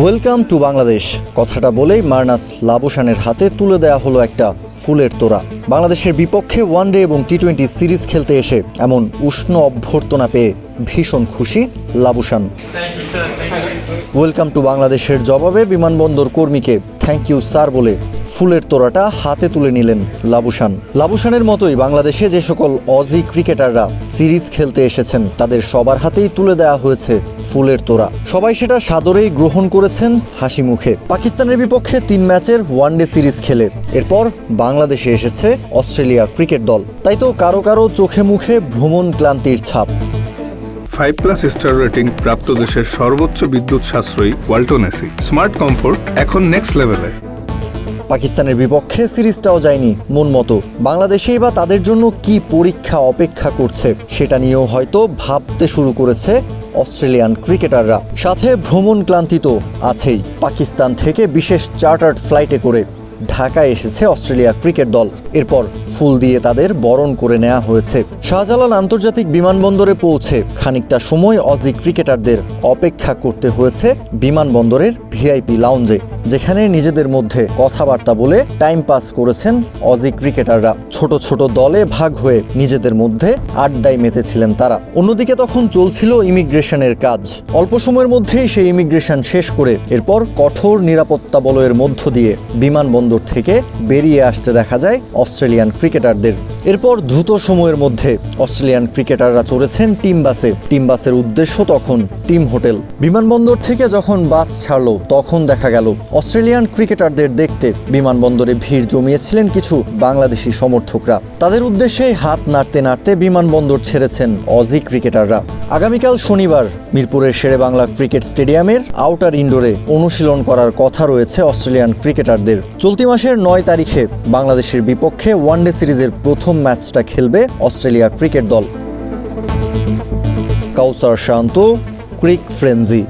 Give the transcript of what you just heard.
Welcome to Bangladesh কথাটা বলেই Marnus লাবুশানের হাতে তুলে দেয়া হলো একটা ফুলের তোড়া। বাংলাদেশের বিপক্ষে ওয়ানডে এবং টি-20 সিরিজ খেলতে এসে এমন উষ্ণ অভ্যর্থনা পেয়ে ভীষণ খুশি লাবুশান। ওয়েলকাম টু বাংলাদেশের জবাবে বিমানবন্দর কর্মীকে থ্যাংক ইউ স্যার বলে ফুলের তোড়াটা হাতে তুলে নিলেন লাবুশান। লাবুশানের মতোই বাংলাদেশে যে সকল অজি ক্রিকেটাররা সিরিজ খেলতে এসেছেন তাদের সবার হাতেই তুলে দেওয়া হয়েছে ফুলের তোড়া। সবাই সেটা সাদরেই গ্রহণ করেছেন হাসি মুখে। পাকিস্তানের বিপক্ষে 3 ম্যাচের ওয়ানডে সিরিজ খেলে এরপর বাংলাদেশে এসেছে অস্ট্রেলিয়া ক্রিকেট দল। তাই তো কারো কারো চোখে মুখে ভ্রমণ ক্লান্তির ছাপ। 5+ স্টার রেটিং প্রাপ্ত দেশের সর্বোচ্চ বিদ্যুৎ সাশ্রয়ী ওয়ালটন এসি স্মার্ট কমফোর্ট এখন নেক্সট লেভেলে। পাকিস্তানের বিপক্ষে সিরিজটাও যায়নি মন মতো। বাংলাদেশেই বা তাদের জন্য কি পরীক্ষা অপেক্ষা করছে সেটা নিয়েও হয়তো ভাবতে শুরু করেছে অস্ট্রেলিয়ান ক্রিকেটাররা। সাথে ভ্রমণ ক্লান্তি তো আছেই। পাকিস্তান থেকে বিশেষ চার্টার্ড ফ্লাইটে করে ঢাকায় এসেছে অস্ট্রেলিয়া ক্রিকেট দল। এরপর ফুল দিয়ে তাদের বরণ করে নেওয়া হয়েছে। শাহজালাল আন্তর্জাতিক বিমানবন্দরে পৌঁছে খানিকটা সময় অজি ক্রিকেটারদের অপেক্ষা করতে হয়েছে বিমানবন্দরের ভিআইপি লাউঞ্জে, যেখানে নিজেদের মধ্যে কথাবার্তা বলে টাইম পাস করেছেন অজি ক্রিকেটাররা। ছোট ছোট দলে ভাগ হয়ে নিজেদের মধ্যে আড্ডায় মেতেছিলেন তারা। অন্যদিকে তখন চলছিল ইমিগ্রেশনের কাজ। অল্প সময়ের মধ্যেই সেই ইমিগ্রেশন শেষ করে এরপর কঠোর নিরাপত্তা বলয়ের মধ্য দিয়ে বিমানবন্দর থেকে বেরিয়ে আসতে দেখা যায় অস্ট্রেলিয়ান ক্রিকেটারদের। এরপর দ্রুত সময়ের মধ্যে অস্ট্রেলিয়ান ক্রিকেটাররা চড়েছেন টিম বাসে। টিম বাসের উদ্দেশ্য তখন টিম হোটেল। বিমানবন্দর থেকে যখন বাস ছাড়লো তখন দেখা গেল অস্ট্রেলিয়ান ক্রিকেটারদের দেখতে বিমানবন্দরে ভিড় জমিয়েছিলেন কিছু বাংলাদেশি সমর্থকরা। তাদের উদ্দেশ্যে হাত নাড়তে নাড়তে বিমানবন্দর ছেড়েছেন অজি ক্রিকেটাররা। আগামীকাল শনিবার মিরপুরের শেরে বাংলা ক্রিকেট স্টেডিয়ামের আউটার ইনডোরে অনুশীলন করার কথা রয়েছে অস্ট্রেলিয়ান ক্রিকেটারদের। চলতি মাসের 9 তারিখে বাংলাদেশের বিপক্ষে ওয়ানডে সিরিজের প্রথম ম্যাচটা খেলবে অস্ট্রেলিয়া ক্রিকেট দল। কাউসার শান্ত, ক্রিক ফ্রেঞ্জি।